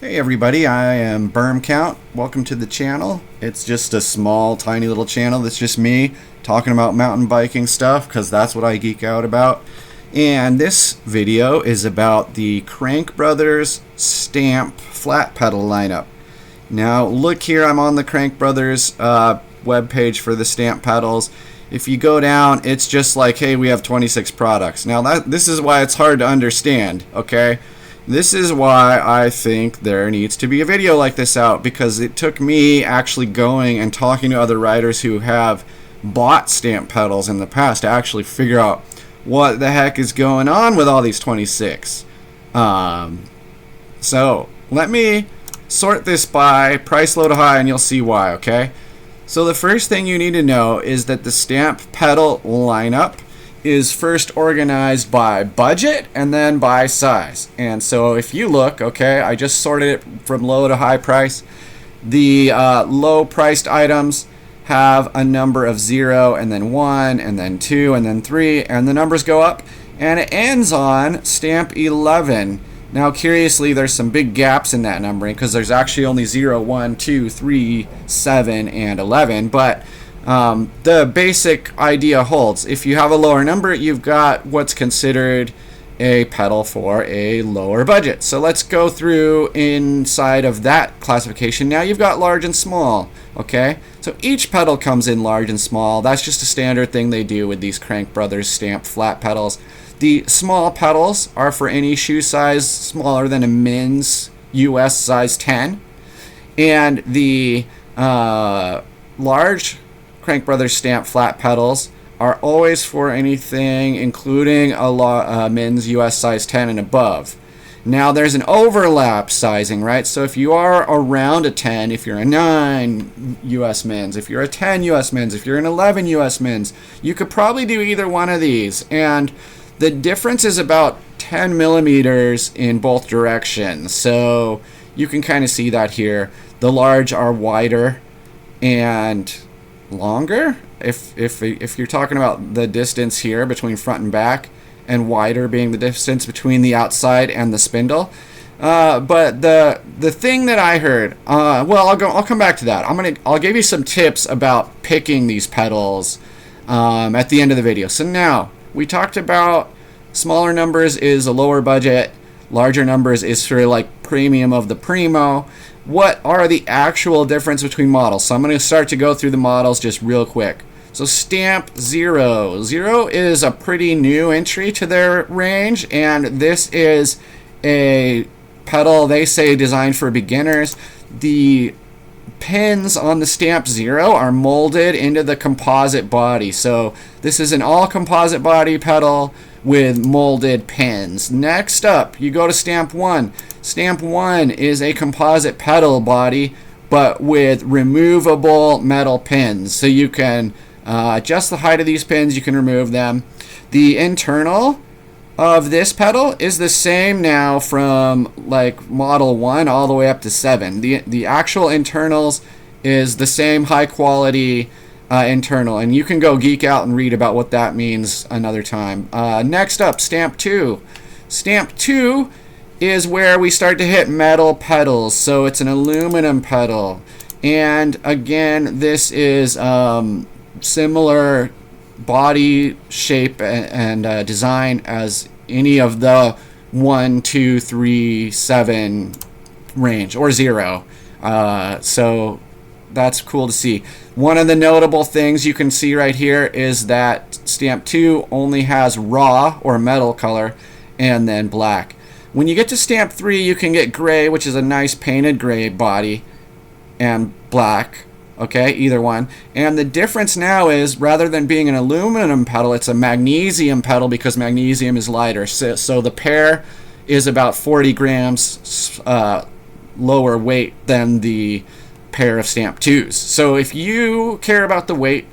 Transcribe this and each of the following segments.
Hey everybody, I am Berm Count. Welcome to the channel. It's just a small, tiny little channel that's just me talking about mountain biking stuff because that's what I geek out about. And this video is about the CrankBrothers Stamp flat pedal lineup. Now look here, I'm on the CrankBrothers webpage for the stamp pedals. If you go down, it's just like, hey, we have 26 products. Now this is why it's hard to understand, okay? This is why I think there needs to be a video like this out, because it took me actually going and talking to other riders who have bought stamp pedals in the past to actually figure out what the heck is going on with all these 26. So let me sort this by price low to high and you'll see why, okay? So the first thing you need to know is that the stamp pedal lineup is first organized by budget and then by size. And so if you look, okay, I just sorted it from low to high price. The low priced items have a number of 0 and then 1 and then 2 and then 3, and the numbers go up and it ends on stamp 11. Now curiously, there's some big gaps in that numbering because there's actually only 0, 1, 2, 3, 7, and 11, but the basic idea holds. If you have a lower number, you've got what's considered a pedal for a lower budget. So let's go through inside of that classification. Now you've got large and small, okay? So each pedal comes in large and small. That's just a standard thing they do with these CrankBrothers Stamp flat pedals. The small pedals are for any shoe size smaller than a men's US size 10. And the large CrankBrothers Stamp flat pedals are always for anything including a men's US size 10 and above. Now there's an overlap sizing, right? So if you are around a 10, if you're a 9 US men's, if you're a 10 US men's, if you're an 11 US men's, you could probably do either one of these. And the difference is about 10 millimeters in both directions. So you can kind of see that here. The large are wider and longer if you're talking about the distance here between front and back, and wider being the distance between the outside and the spindle. But the thing that I heard, well, I'll come back to that. I'll give you some tips about picking these pedals at the end of the video. So now we talked about smaller numbers is a lower budget, larger numbers is for like premium of the primo. What are the actual difference between models? So I'm going to start to go through the models just real quick. So Stamp 0. 0 is a pretty new entry to their range, and this is a pedal they say designed for beginners. The pins on the Stamp 0 are molded into the composite body. So this is an all composite body pedal with molded pins. Next up, you go to Stamp 1. Stamp 1 is a composite pedal body, but with removable metal pins. So you can adjust the height of these pins, you can remove them. The internal of this pedal is the same now from like model 1 all the way up to 7. The actual internals is the same high quality internal, and you can go geek out and read about what that means another time. Next up, Stamp 2. Stamp 2 is where we start to hit metal pedals. So it's an aluminum pedal, and again this is similar body shape and design as any of the 1, 2, 3, 7 range, or 0. So that's cool to see. One of the notable things you can see right here is that Stamp 2 only has raw or metal color and then black. When you get to Stamp 3, you can get gray, which is a nice painted gray body, and black, okay, either one. And the difference now is, rather than being an aluminum pedal, it's a magnesium pedal because magnesium is lighter. So the pair is about 40 grams lower weight than the pair of Stamp 2s. So if you care about the weight,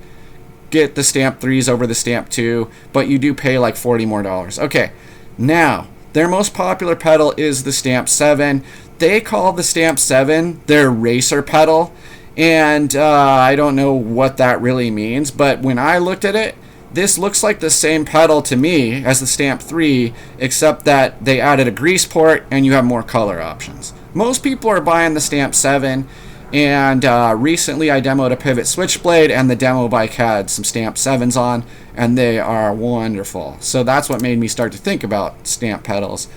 get the Stamp 3s over the Stamp 2, but you do pay like $40 more. Okay, now their most popular pedal is the Stamp 7. They call the Stamp 7 their racer pedal, and I don't know what that really means, but when I looked at it, this looks like the same pedal to me as the Stamp 3, except that they added a grease port and you have more color options. Most people are buying the Stamp 7, and recently I demoed a pivot switchblade, and the demo bike had some Stamp 7s on, and they are wonderful. So that's what made me start to think about stamp pedals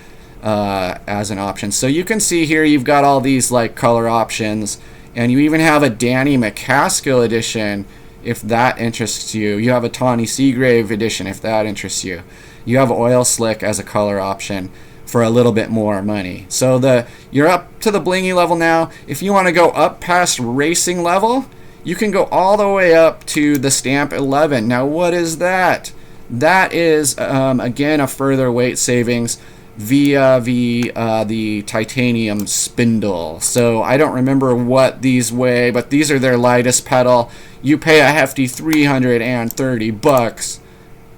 as an option. So you can see here you've got all these like color options, and you even have a Danny McCaskill edition if that interests you. You have a Tawny Seagrave edition if that interests you. You have Oil Slick as a color option for a little bit more money. So you're up to the blingy level now. If you want to go up past racing level, you can go all the way up to the Stamp 11. Now what is that? That is again a further weight savings via the titanium spindle. So I don't remember what these weigh, but these are their lightest pedal. You pay a hefty $330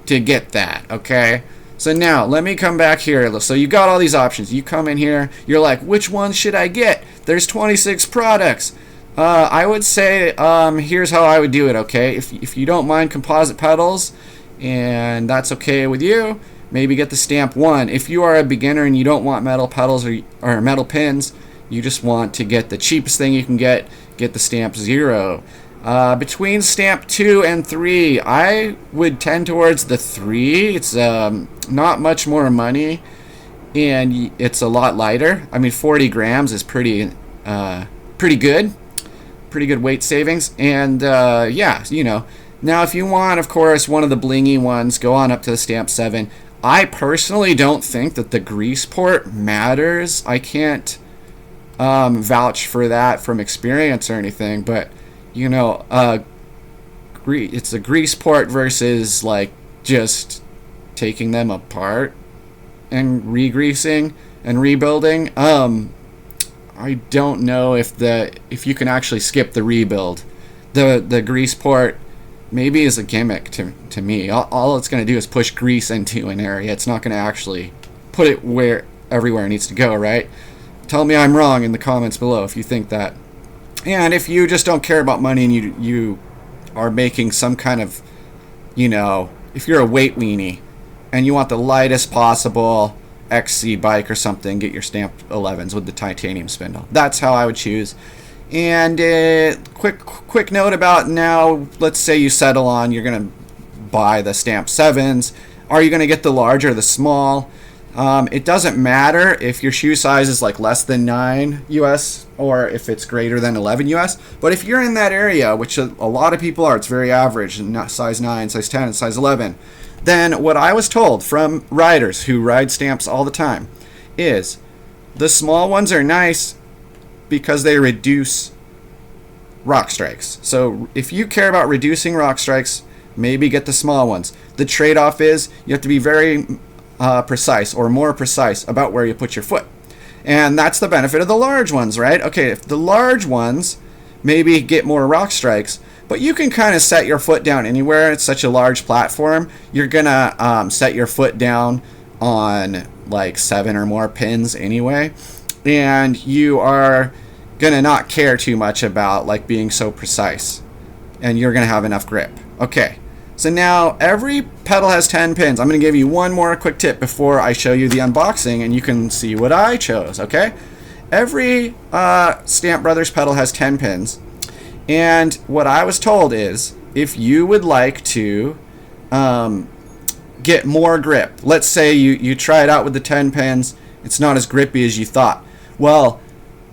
to get that, okay? So now let me come back here. So you got all these options. You come in here, you're like, which one should I get? There's 26 products. I would say here's how I would do it, okay? If you don't mind composite pedals and that's okay with you, maybe get the Stamp 1. If you are a beginner and you don't want metal pedals or metal pins, you just want to get the cheapest thing you can get the Stamp 0. Between Stamp 2 and 3, I would tend towards the 3. It's not much more money, and it's a lot lighter. I mean, 40 grams is pretty good weight savings. And yeah, you know. Now, if you want, of course, one of the blingy ones, go on up to the Stamp 7. I personally don't think that the grease port matters. I can't vouch for that from experience or anything, but you know, it's a grease port versus like just taking them apart and re-greasing and rebuilding. I don't know if you can actually skip the rebuild. The grease port maybe is a gimmick to me. All it's going to do is push grease into an area. It's not going to actually put it where everywhere it needs to go, right? Tell me I'm wrong in the comments below if you think that. And if you just don't care about money and you are making some kind of, you know, if you're a weight weenie and you want the lightest possible XC bike or something, get your Stamp 11s with the titanium spindle. That's how I would choose. And quick note about now, let's say you settle on you're going to buy the Stamp 7s. Are you going to get the large or the small? It doesn't matter if your shoe size is like less than 9 US or if it's greater than 11 US. But if you're in that area, which a lot of people are, it's very average, not size 9, size 10, and size 11, then what I was told from riders who ride Stamps all the time is the small ones are nice because they reduce rock strikes. So if you care about reducing rock strikes, maybe get the small ones. The trade-off is you have to be very precise or more precise about where you put your foot. And that's the benefit of the large ones, right? Okay, if the large ones maybe get more rock strikes, but you can kind of set your foot down anywhere. It's such a large platform. You're going to set your foot down on like 7 or more pins anyway. And you are going to not care too much about like being so precise. And you're going to have enough grip. Okay. So now every pedal has 10 pins. I'm going to give you one more quick tip before I show you the unboxing and you can see what I chose, okay? Every Stamp Brothers pedal has 10 pins. And what I was told is if you would like to get more grip, let's say you try it out with the 10 pins, it's not as grippy as you thought. Well,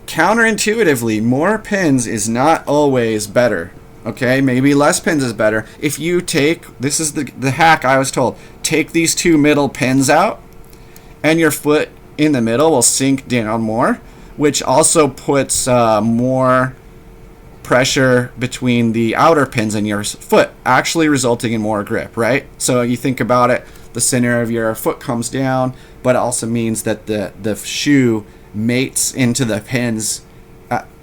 counterintuitively, more pins is not always better. Okay, maybe less pins is better. If you take, this is the hack I was told, take these 2 middle pins out and your foot in the middle will sink down more, which also puts more pressure between the outer pins in your foot, actually resulting in more grip, right? So you think about it, the center of your foot comes down, but it also means that the shoe mates into the pins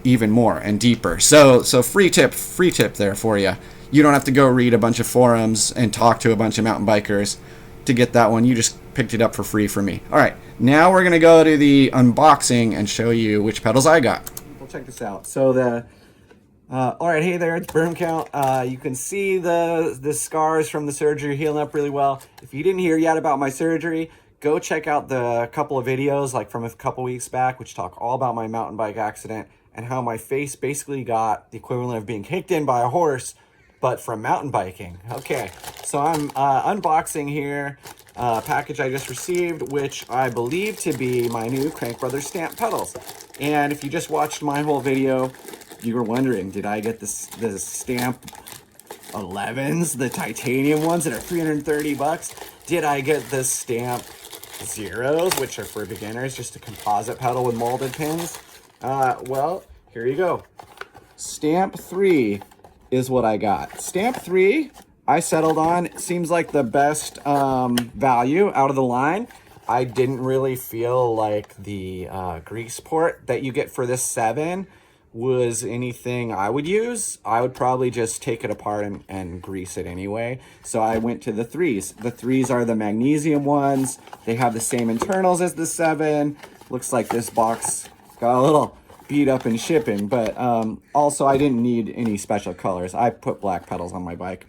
even more and deeper. So free tip there for you. You don't have to go read a bunch of forums and talk to a bunch of mountain bikers to get that one. You just picked it up for free from me. All right, now we're gonna go to the unboxing and show you which pedals I got. We'll check this out. So all right, hey there, it's Berm Count. You can see the scars from the surgery healing up really well. If you didn't hear yet about my surgery, go check out the couple of videos like from a couple weeks back, which talk all about my mountain bike accident and how my face basically got the equivalent of being kicked in by a horse, but from mountain biking. Okay, so I'm unboxing here a package I just received, which I believe to be my new CrankBrothers Stamp pedals. And if you just watched my whole video, you were wondering, did I get the Stamp 11s, the titanium ones that are 330 bucks? Did I get the Stamp Zeros, which are for beginners, just a composite pedal with molded pins? Well, here you go. Stamp 3 is what I got. Stamp 3, I settled on. It seems like the best value out of the line. I didn't really feel like the grease port that you get for this 7 was anything I would use. I would probably just take it apart and grease it anyway. So I went to the 3s. The 3s are the magnesium ones. They have the same internals as the 7. Looks like this box got a little beat up in shipping, but also I didn't need any special colors. I put black pedals on my bike.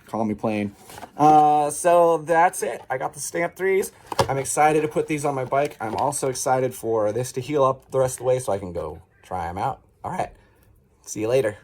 Call me plain. So that's it. I got the Stamp 3s. I'm excited to put these on my bike. I'm also excited for this to heal up the rest of the way so I can go try them out. All right. See you later.